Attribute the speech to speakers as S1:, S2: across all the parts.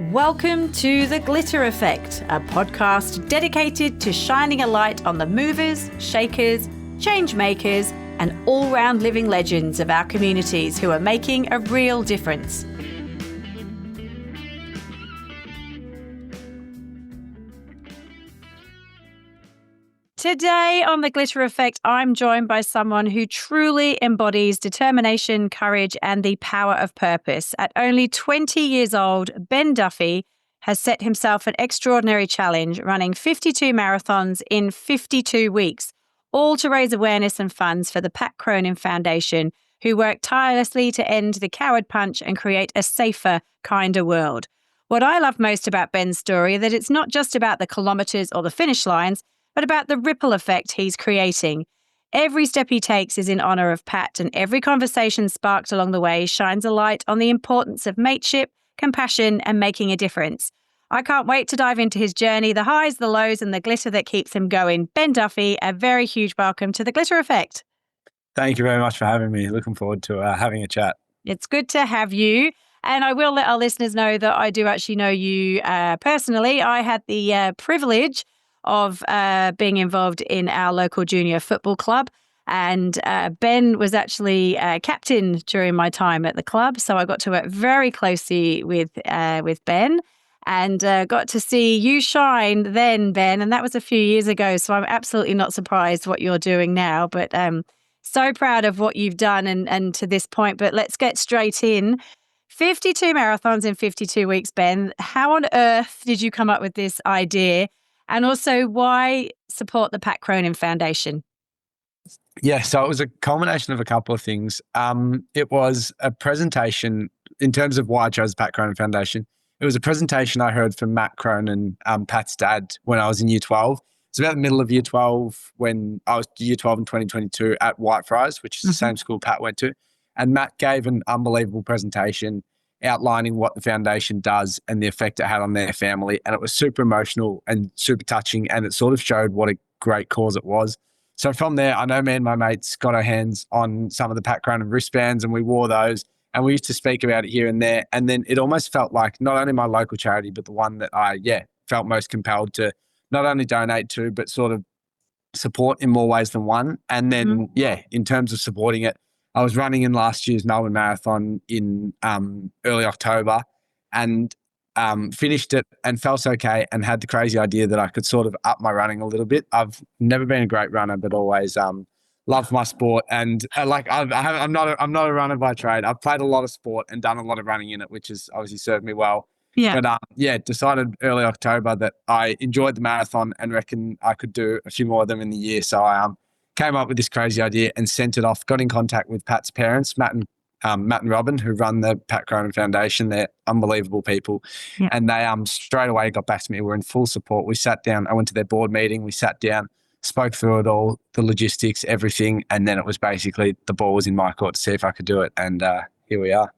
S1: Welcome to The Glitter Effect, a podcast dedicated to shining a light on the movers, shakers, change makers, and all-round living legends of our communities who are making a real difference. Today on The Glitter Effect, I'm joined by someone who truly embodies determination, courage, and the power of purpose. At only 20 years old, Ben Duffy has set himself an extraordinary challenge, running 52 marathons in 52 weeks, all to raise awareness and funds for the Pat Cronin Foundation, who work tirelessly to end the coward punch and create a safer, kinder world. What I love most about Ben's story is that it's not just about the kilometres or the finish lines, but about the ripple effect he's creating. Every step he takes is in honour of Pat, and every conversation sparked along the way shines a light on the importance of mateship, compassion, and making a difference. I can't wait to dive into his journey, the highs, the lows, and the glitter that keeps him going. Ben Duffy, a very huge welcome to The Glitter Effect.
S2: Thank you very much for having me. Looking forward to having a chat.
S1: It's good to have you. And I will let our listeners know that I do actually know you personally. I had the privilege of being involved in our local junior football club. And Ben was actually captain during my time at the club. So I got to work very closely with Ben and got to see you shine then, Ben. And that was a few years ago. So I'm absolutely not surprised what you're doing now. But so proud of what you've done and to this point. But let's get straight in. 52 marathons in 52 weeks, Ben. How on earth did you come up with this idea? And also, why support the Pat Cronin Foundation?
S2: Yeah, so it was a culmination of a couple of things. It was a presentation in terms of why I chose the Pat Cronin Foundation. It was a presentation I heard from Matt Cronin, Pat's dad, when I was in year 12. It's about the middle of year 12 when I was year 12 in 2022 at Whitefriars, which is the same school Pat went to. And Matt gave an unbelievable presentation outlining what the foundation does and the effect it had on their family. And it was super emotional and super touching. And it sort of showed what a great cause it was. So from there, I know me and my mates got our hands on some of the Pat Cronin wristbands and we wore those and we used to speak about it here and there. And then it almost felt like not only my local charity, but the one that I, felt most compelled to not only donate to, but sort of support in more ways than one. And then, in terms of supporting it, I was running in last year's Melbourne Marathon in early October and finished it and felt okay and had the crazy idea that I could sort of up my running a little bit. I've never been a great runner, but always loved my sport. And I'm not a runner by trade. I've played a lot of sport and done a lot of running in it, which has obviously served me well.
S1: Yeah.
S2: But decided early October that I enjoyed the marathon and reckon I could do a few more of them in the year. So I came up with this crazy idea and sent it off, got in contact with Pat's parents, Matt and Robin, who run the Pat Cronin Foundation. They're unbelievable people. Yeah. And they straight away got back to me. We're in full support. We sat down. I went to their board meeting. We sat down, spoke through it all, the logistics, everything. And then it was basically the ball was in my court to see if I could do it. And here we are.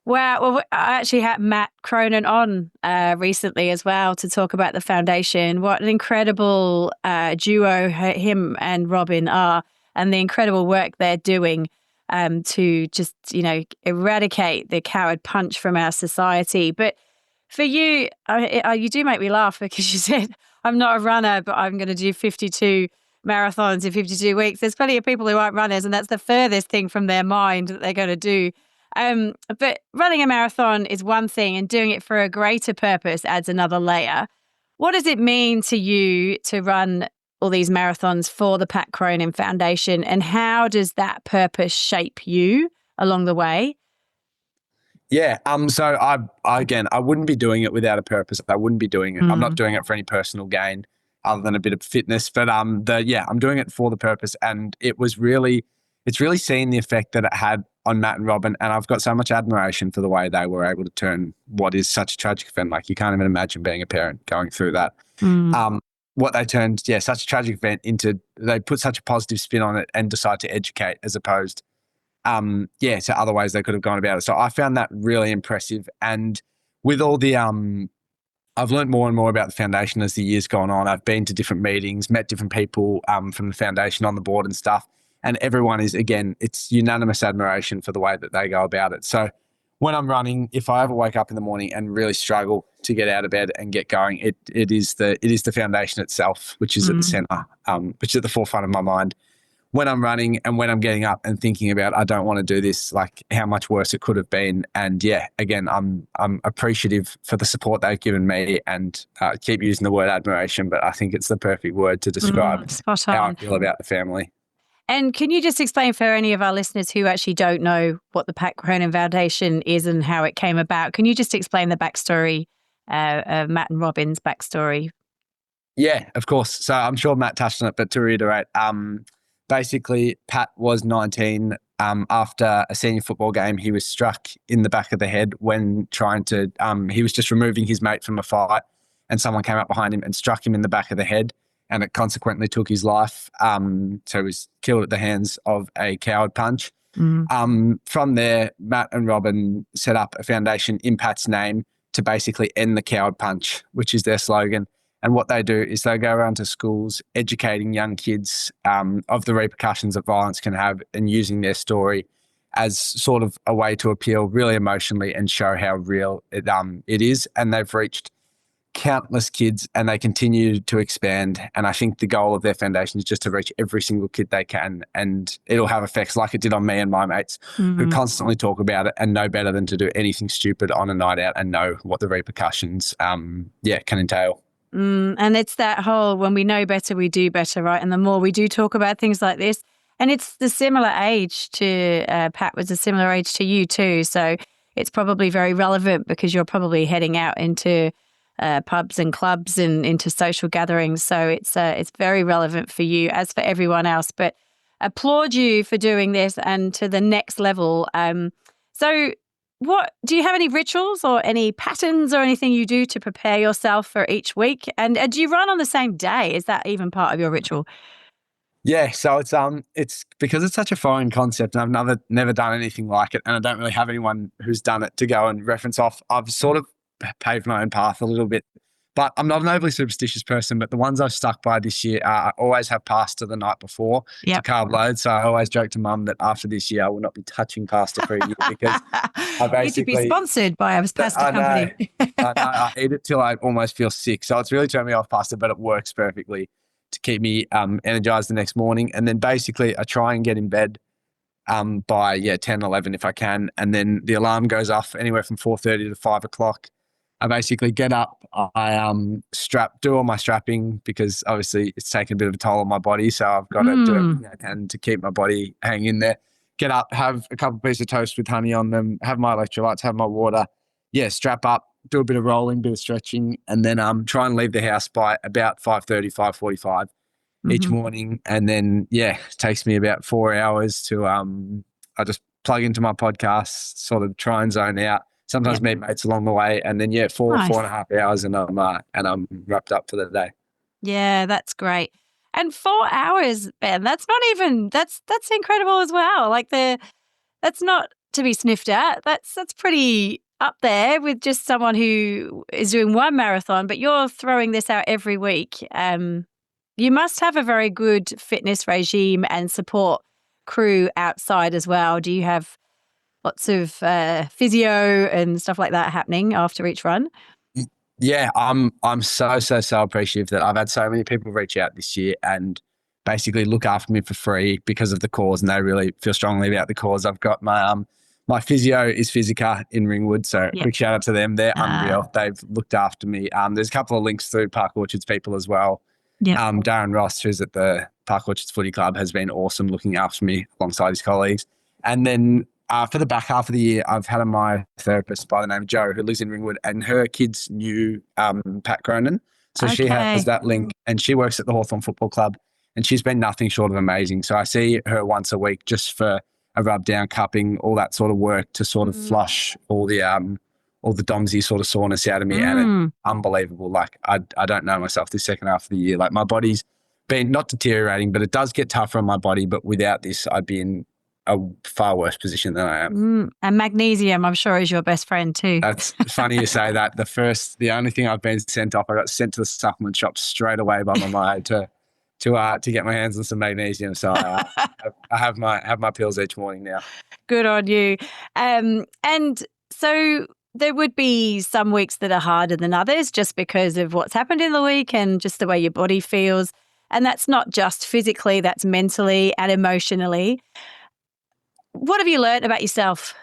S1: Wow. Well, I actually had Matt Cronin on recently as well to talk about the foundation. What an incredible duo him and Robin are, and the incredible work they're doing to just, eradicate the coward punch from our society. But for you, you do make me laugh because you said, I'm not a runner, but I'm going to do 52 marathons in 52 weeks. There's plenty of people who aren't runners, and that's the furthest thing from their mind that they're going to do. But running a marathon is one thing and doing it for a greater purpose adds another layer. What does it mean to you to run all these marathons for the Pat Cronin Foundation, and how does that purpose shape you along the way?
S2: Yeah. So I wouldn't be doing it without a purpose. I wouldn't be doing it. I'm not doing it for any personal gain other than a bit of fitness, but I'm doing it for the purpose. And it's really seen the effect that it had on Matt and Robin. And I've got so much admiration for the way they were able to turn what is such a tragic event. Like you can't even imagine being a parent going through that. What they turned, such a tragic event into, they put such a positive spin on it and decide to educate as opposed, to other ways they could have gone about it. So I found that really impressive. And with all the, I've learned more and more about the foundation as the years gone on. I've been to different meetings, met different people from the foundation on the board and stuff. And everyone is, again, it's unanimous admiration for the way that they go about it. So when I'm running, if I ever wake up in the morning and really struggle to get out of bed and get going, it is the foundation itself, which is at the center, which is at the forefront of my mind when I'm running and when I'm getting up and thinking about, I don't want to do this, like how much worse it could have been. And yeah, again, I'm appreciative for the support they've given me, and keep using the word admiration, but I think it's the perfect word to describe
S1: spot
S2: how
S1: on.
S2: I feel about the family.
S1: And can you just explain for any of our listeners who actually don't know what the Pat Cronin Foundation is and how it came about? Can you just explain the backstory, Matt and Robin's backstory?
S2: Yeah, of course. So I'm sure Matt touched on it, but to reiterate, basically Pat was 19. After a senior football game, he was struck in the back of the head when trying to, he was just removing his mate from a fight, and someone came up behind him and struck him in the back of the head, and it consequently took his life. So he was killed at the hands of a coward punch. From there, Matt and Robin set up a foundation in Pat's name to basically end the coward punch, which is their slogan. And what they do is they go around to schools educating young kids of the repercussions that violence can have, and using their story as sort of a way to appeal really emotionally and show how real it is. And they've reached countless kids, and they continue to expand. And I think the goal of their foundation is just to reach every single kid they can. And it'll have effects like it did on me and my mates who constantly talk about it and know better than to do anything stupid on a night out and know what the repercussions can entail.
S1: And it's that whole, when we know better, we do better, right? And the more we do talk about things like this, and it's the similar age to, Pat was a similar age to you too. So it's probably very relevant because you're probably heading out into pubs and clubs and into social gatherings. So it's very relevant for you as for everyone else. But applaud you for doing this and to the next level. So what do you have any rituals or any patterns or anything you do to prepare yourself for each week? And do you run on the same day? Is that even part of your ritual?
S2: Yeah, so it's because it's such a foreign concept, and I've never done anything like it, and I don't really have anyone who's done it to go and reference off. I've sort of paved my own path a little bit, but I'm not an overly superstitious person. But the ones I've stuck by this year are I always have pasta the night before to carb load. So I always joke to Mum that after this year I will not be touching pasta for a year because I basically
S1: need to be sponsored by a pasta company.
S2: I eat it till I almost feel sick. So it's really turned me off pasta, but it works perfectly to keep me energized the next morning. And then basically I try and get in bed by 10, 11 if I can. And then the alarm goes off anywhere from 4:30 to 5 o'clock. I basically get up, I do all my strapping because obviously it's taken a bit of a toll on my body. So I've got to do everything I can to keep my body hanging in there. Get up, have a couple of pieces of toast with honey on them, have my electrolytes, have my water. Yeah, strap up, do a bit of rolling, bit of stretching, and then try and leave the house by about 5:30, 5:45 each morning. And then, it takes me about 4 hours to I just plug into my podcast, sort of try and zone out. Sometimes meet mates along the way, and then 4.5 hours, and I'm wrapped up for the day.
S1: Yeah, that's great. And 4 hours, Ben, that's incredible as well. Like that's not to be sniffed at. That's pretty up there with just someone who is doing one marathon, but you're throwing this out every week. You must have a very good fitness regime and support crew outside as well. Do you have lots of physio and stuff like that happening after each run?
S2: Yeah, I'm so appreciative that I've had so many people reach out this year and basically look after me for free because of the cause, and they really feel strongly about the cause. I've got my physio is Physica in Ringwood, so quick shout out to them. They're unreal. They've looked after me. There's a couple of links through Park Orchards people as well. Darren Ross, who's at the Park Orchards Footy Club, has been awesome looking after me alongside his colleagues. And then for the back half of the year, I've had my therapist by the name of Jo, who lives in Ringwood, and her kids knew Pat Cronin. So she has that link, and she works at the Hawthorn Football Club, and she's been nothing short of amazing. So I see her once a week just for a rub down, cupping, all that sort of work to sort of flush all the domsy sort of soreness out of me. And it's unbelievable. Like I don't know myself this second half of the year. Like my body's been not deteriorating, but it does get tougher on my body. But without this, I'd be in a far worse position than I am.
S1: And magnesium, I'm sure, is your best friend too.
S2: That's funny you say that. The only thing I've been sent off, I got sent to the supplement shop straight away by my mate to get my hands on some magnesium. So I have my pills each morning now.
S1: Good on you. And So there would be some weeks that are harder than others just because of what's happened in the week and just the way your body feels. And that's not just physically, that's mentally and emotionally. What have you learned about yourself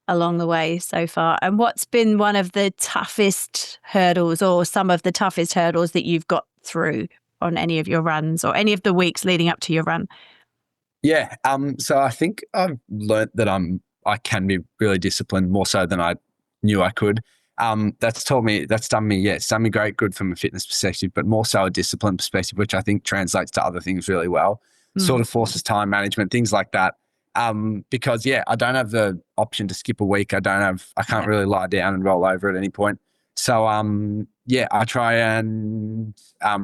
S1: along the way so far? And what's been one of the toughest hurdles or some of the toughest hurdles that you've got through on any of your runs or any of the weeks leading up to your run?
S2: Yeah. So I think I've learnt that I can be really disciplined more so than I knew I could. That's done me great good from a fitness perspective, but more so a discipline perspective, which I think translates to other things really well. Sort of forces time management, things like that. Because I don't have the option to skip a week. I can't really lie down and roll over at any point. So I try and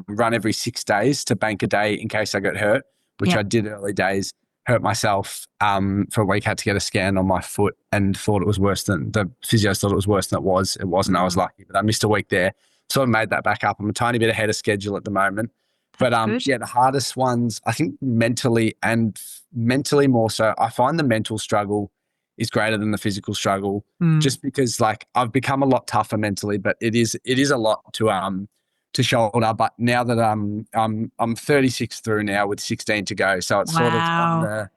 S2: run every 6 days to bank a day in case I get hurt, which I did early days. Hurt myself for a week, had to get a scan on my foot and thought it was worse than the physios thought it was worse than it was. It wasn't. I was lucky, but I missed a week there. Sort of made that back up. I'm a tiny bit ahead of schedule at the moment. But the hardest ones, I think mentally more so, I find the mental struggle is greater than the physical struggle just because like I've become a lot tougher mentally, but it is a lot to shoulder. But now that I'm 36 through now with 16 to go, so it's sort of on the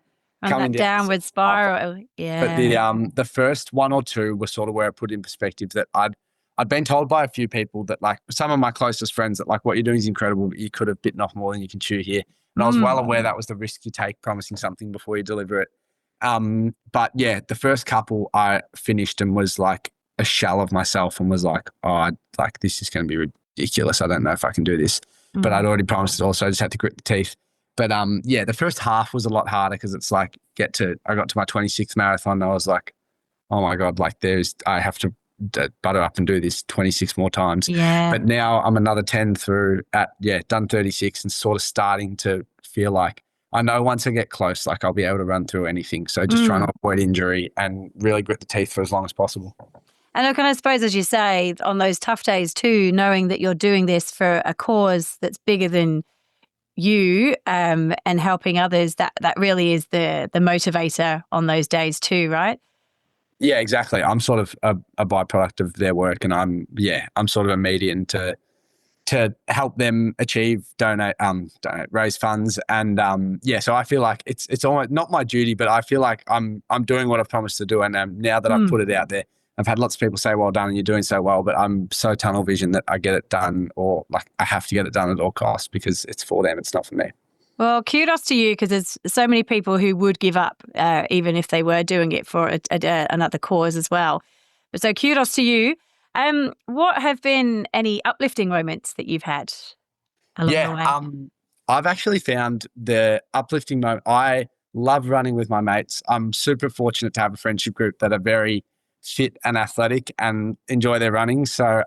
S2: coming
S1: that downward spiral. Yeah.
S2: But the first one or two were sort of where I put in perspective that I'd been told by a few people that like some of my closest friends that like what you're doing is incredible, but you could have bitten off more than you can chew here. And I was well aware that was the risk you take promising something before you deliver it. But yeah, the first couple I finished and was like a shell of myself and was like, oh, like this is going to be ridiculous. I don't know if I can do this, but I'd already promised it all. So I just had to grit the teeth. But the first half was a lot harder because it's like I got to my 26th marathon. And I was like, oh my God, like I have to butter up and do this 26 more times.
S1: Yeah.
S2: But now I'm another 10 through done 36 and sort of starting to feel like I know once I get close, like I'll be able to run through anything. So just trying to avoid injury and really grit the teeth for as long as possible.
S1: And look, and I suppose, as you say, on those tough days too, knowing that you're doing this for a cause that's bigger than you and helping others, that really is the motivator on those days too, right?
S2: Yeah, exactly. I'm sort of a byproduct of their work, and I'm sort of a medium to help them donate, raise funds, and so I feel like it's almost not my duty, but I feel like I'm doing what I've promised to do, and now that I've put it out there, I've had lots of people say, "Well done, and you're doing so well," but I'm so tunnel vision that I get it done, or like I have to get it done at all costs because it's for them, it's not for me.
S1: Well, kudos to you because there's so many people who would give up even if they were doing it for another cause as well. So kudos to you. What have been any uplifting moments that you've had along the way?
S2: I've actually found the uplifting moment. I love running with my mates. I'm super fortunate to have a friendship group that are very fit and athletic and enjoy their running. So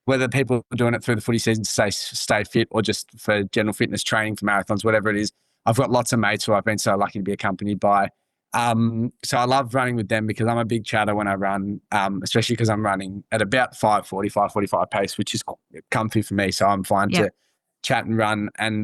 S2: whether people are doing it through the footy season to stay fit or just for general fitness training for marathons, whatever it is, I've got lots of mates who I've been so lucky to be accompanied by. So I love running with them because I'm a big chatter when I run, especially because I'm running at about 5:45 pace, which is comfy for me. So I'm fine to chat and run. And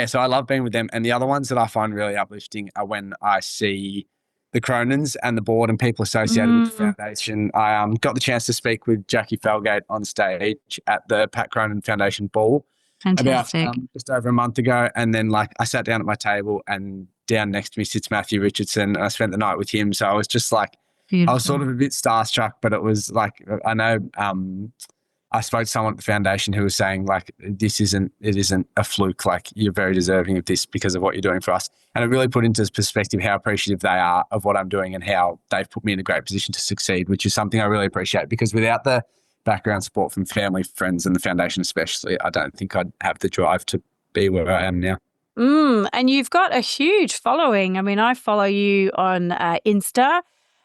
S2: so I love being with them. And the other ones that I find really uplifting are when I see the Cronins and the board and people associated with the foundation. I got the chance to speak with Jackie Felgate on stage at the Pat Cronin Foundation ball.
S1: Fantastic.
S2: About just over a month ago. And then like I sat down at my table and down next to me sits Matthew Richardson and I spent the night with him. So I was just like, beautiful. I was sort of a bit starstruck, but it was like, I know I spoke to someone at the foundation who was saying like, it isn't a fluke. Like you're very deserving of this because of what you're doing for us. And it really put into perspective how appreciative they are of what I'm doing and how they've put me in a great position to succeed, which is something I really appreciate because without the background support from family, friends, and the foundation especially, I don't think I'd have the drive to be where I am now.
S1: And you've got a huge following. I mean, I follow you on Insta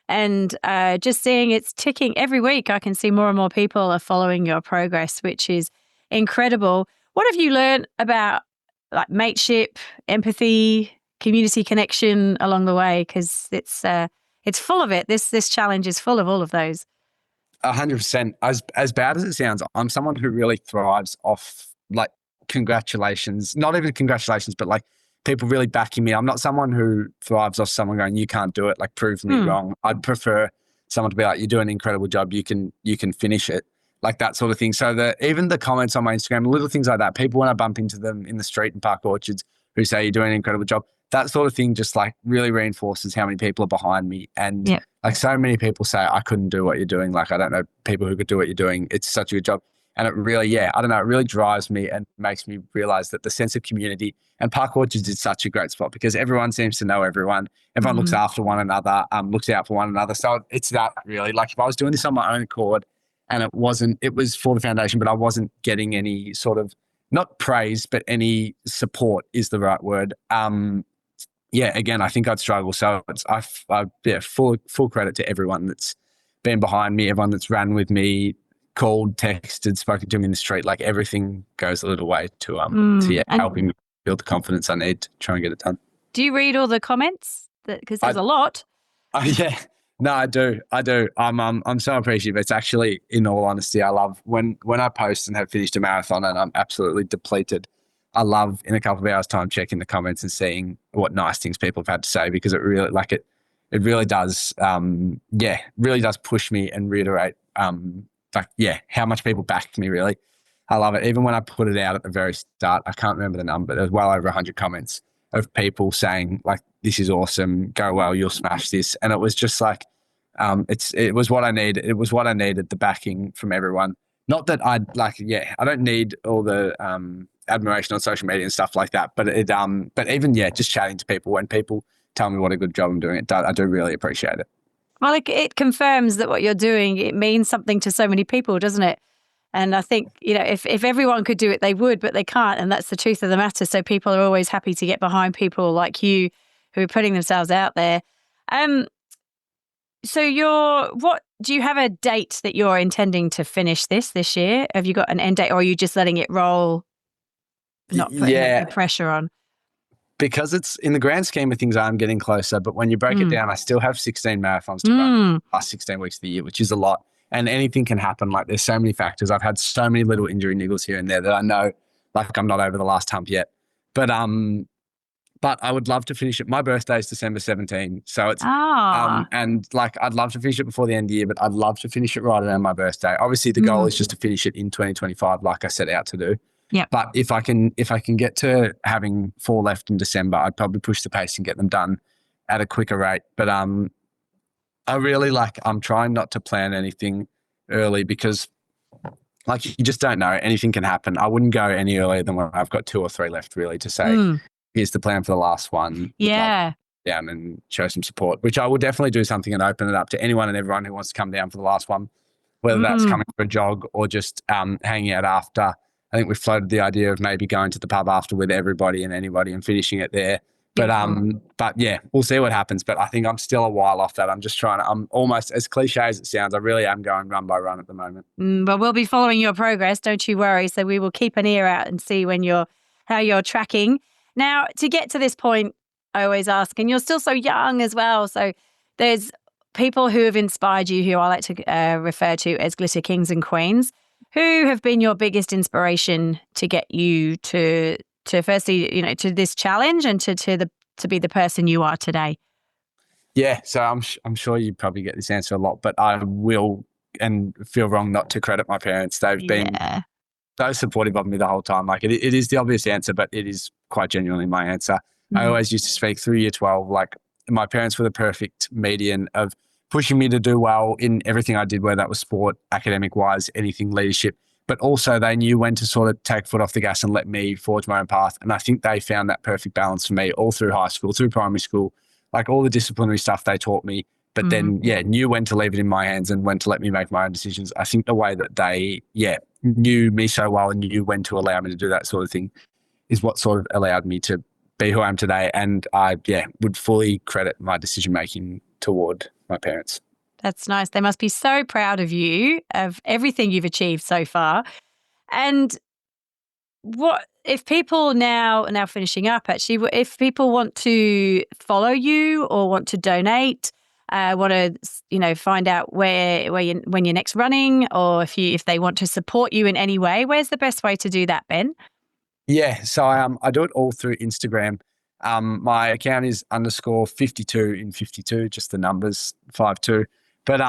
S1: and just seeing it's ticking every week. I can see more and more people are following your progress, which is incredible. What have you learned about like mateship, empathy, community connection along the way? Because it's full of it. This challenge is full of all of those.
S2: 100%. As bad as it sounds, I'm someone who really thrives off like congratulations, not even congratulations, but like people really backing me. I'm not someone who thrives off someone going, you can't do it, like prove me wrong. I'd prefer someone to be like, you're doing an incredible job. You can finish it. Like that sort of thing. So even the comments on my Instagram, little things like that, people when I bump into them in the street in Park Orchards who say you're doing an incredible job, that sort of thing just like really reinforces how many people are behind me. And
S1: Yeah.
S2: like so many people say, I couldn't do what you're doing. Like, I don't know people who could do what you're doing. It's such a good job. And it really, I don't know, it really drives me and makes me realize that the sense of community and Park Orchards is such a great spot because everyone seems to know everyone. Everyone looks after one another, looks out for one another. So it's that really, like if I was doing this on my own accord and it was for the foundation, but I wasn't getting any sort of, not praise, but any support is the right word. Again, I think I'd struggle. So full credit to everyone that's been behind me, everyone that's ran with me, called, texted, spoken to me in the street. Like everything goes a little way to helping me build the confidence I need to try and get it done.
S1: Do you read all the comments? Because there's a lot.
S2: Yeah. No, I do. I'm so appreciative. It's actually, in all honesty, I love when I post and have finished a marathon and I'm absolutely depleted. I love in a couple of hours' time checking the comments and seeing what nice things people have had to say because it really really does really does push me and reiterate how much people backed me really. I love it. Even when I put it out at the very start, I can't remember the number, there was well over 100 comments of people saying like, this is awesome, go well, you'll smash this. And it was just like, it was what I needed. It was what I needed, the backing from everyone. Not that I don't need all the admiration on social media and stuff like that, but even just chatting to people, when people tell me what a good job I'm doing, I do really appreciate it.
S1: Well, it confirms that what you're doing, it means something to so many people, doesn't it? And I think, if everyone could do it, they would, but they can't. And that's the truth of the matter. So people are always happy to get behind people like you who are putting themselves out there. So do you have a date that you're intending to finish this year? Have you got an end date, or are you just letting it roll, not putting any pressure on?
S2: Because it's, in the grand scheme of things, I'm getting closer. But when you break it down, I still have 16 marathons to run the last 16 weeks of the year, which is a lot. And anything can happen. Like there's so many factors. I've had so many little injury niggles here and there that I know, like I'm not over the last hump yet. But I would love to finish it. My birthday is December 17. So it's, and like I'd love to finish it before the end of the year, but I'd love to finish it right around my birthday. Obviously the goal is just to finish it in 2025, like I set out to do.
S1: Yeah.
S2: But if I can get to having 4 left in December, I'd probably push the pace and get them done at a quicker rate. But I really I'm trying not to plan anything early because like you just don't know. Anything can happen. I wouldn't go any earlier than when I've got 2 or 3 left really to say, here's the plan for the last one.
S1: Yeah.
S2: Down and show some support, which I will definitely do something and open it up to anyone and everyone who wants to come down for the last one, whether that's coming for a jog or just hanging out after. I think we've floated the idea of maybe going to the pub after with everybody and anybody and finishing it there. But yeah, we'll see what happens. But I think I'm still a while off that. I'm almost, as cliche as it sounds, I really am going run by run at the moment.
S1: But we'll be following your progress, don't you worry. So we will keep an ear out and see how you're tracking. Now, to get to this point, I always ask, and you're still so young as well. So there's people who have inspired you, who I like to refer to as glitter kings and queens. Who have been your biggest inspiration to get you to firstly, to this challenge and to be the person you are today?
S2: Yeah, so I'm sure you probably get this answer a lot, but I will and feel wrong not to credit my parents. They've been so supportive of me the whole time. Like it is the obvious answer, but it is quite genuinely my answer. I always used to speak through year 12. Like my parents were the perfect median of pushing me to do well in everything I did, whether that was sport, academic wise, anything, leadership. But also they knew when to sort of take foot off the gas and let me forge my own path. And I think they found that perfect balance for me all through high school, through primary school, like all the disciplinary stuff they taught me, but then, knew when to leave it in my hands and when to let me make my own decisions. I think the way that they, knew me so well and knew when to allow me to do that sort of thing is what sort of allowed me to be who I am today. And I, would fully credit my decision-making toward my parents.
S1: That's nice. They must be so proud of you, of everything you've achieved so far. And what if people now finishing up, actually, if people want to follow you or want to donate, want to, find out when you're next running, or if they want to support you in any way, where's the best way to do that, Ben?
S2: Yeah, so I do it all through Instagram. My account is _52 in 52, just the numbers 52. But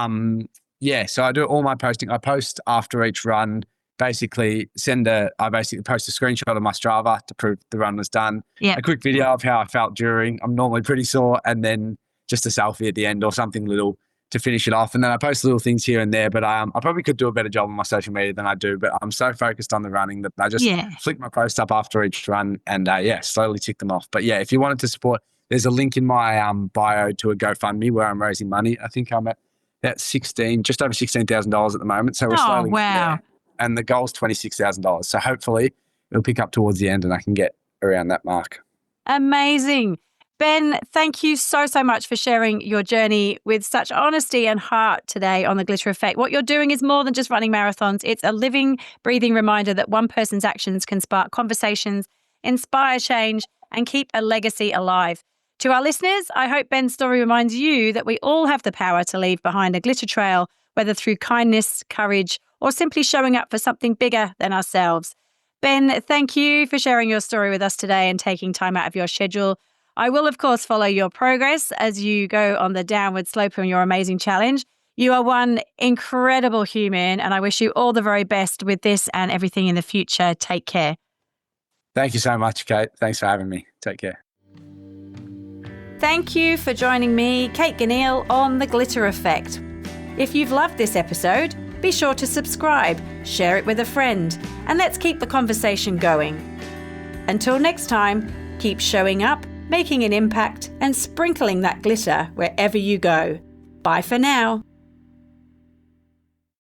S2: yeah, so I do all my posting. I post after each run. Basically, I basically post a screenshot of my Strava to prove the run was done.
S1: Yeah.
S2: A quick video of how I felt during. I'm normally pretty sore, and then just a selfie at the end or something little to finish it off. And then I post little things here and there. But I probably could do a better job on my social media than I do. But I'm so focused on the running that I just flick my post up after each run and slowly tick them off. But yeah, if you wanted to support, there's a link in my bio to a GoFundMe where I'm raising money. I think I'm at just over $16,000 at the moment. So we're slowly getting there. And the goal is $26,000. So hopefully it'll pick up towards the end and I can get around that mark.
S1: Amazing. Ben, thank you so much for sharing your journey with such honesty and heart today on The Glitter Effect. What you're doing is more than just running marathons. It's a living, breathing reminder that one person's actions can spark conversations, inspire change, and keep a legacy alive. To our listeners, I hope Ben's story reminds you that we all have the power to leave behind a glitter trail, whether through kindness, courage, or simply showing up for something bigger than ourselves. Ben, thank you for sharing your story with us today and taking time out of your schedule. I will, of course, follow your progress as you go on the downward slope on your amazing challenge. You are one incredible human, and I wish you all the very best with this and everything in the future. Take care.
S2: Thank you so much, Kate. Thanks for having me. Take care.
S1: Thank you for joining me, Kate Ganneal, on The Glitter Effect. If you've loved this episode, be sure to subscribe, share it with a friend, and let's keep the conversation going. Until next time, keep showing up, making an impact, and sprinkling that glitter wherever you go. Bye for now.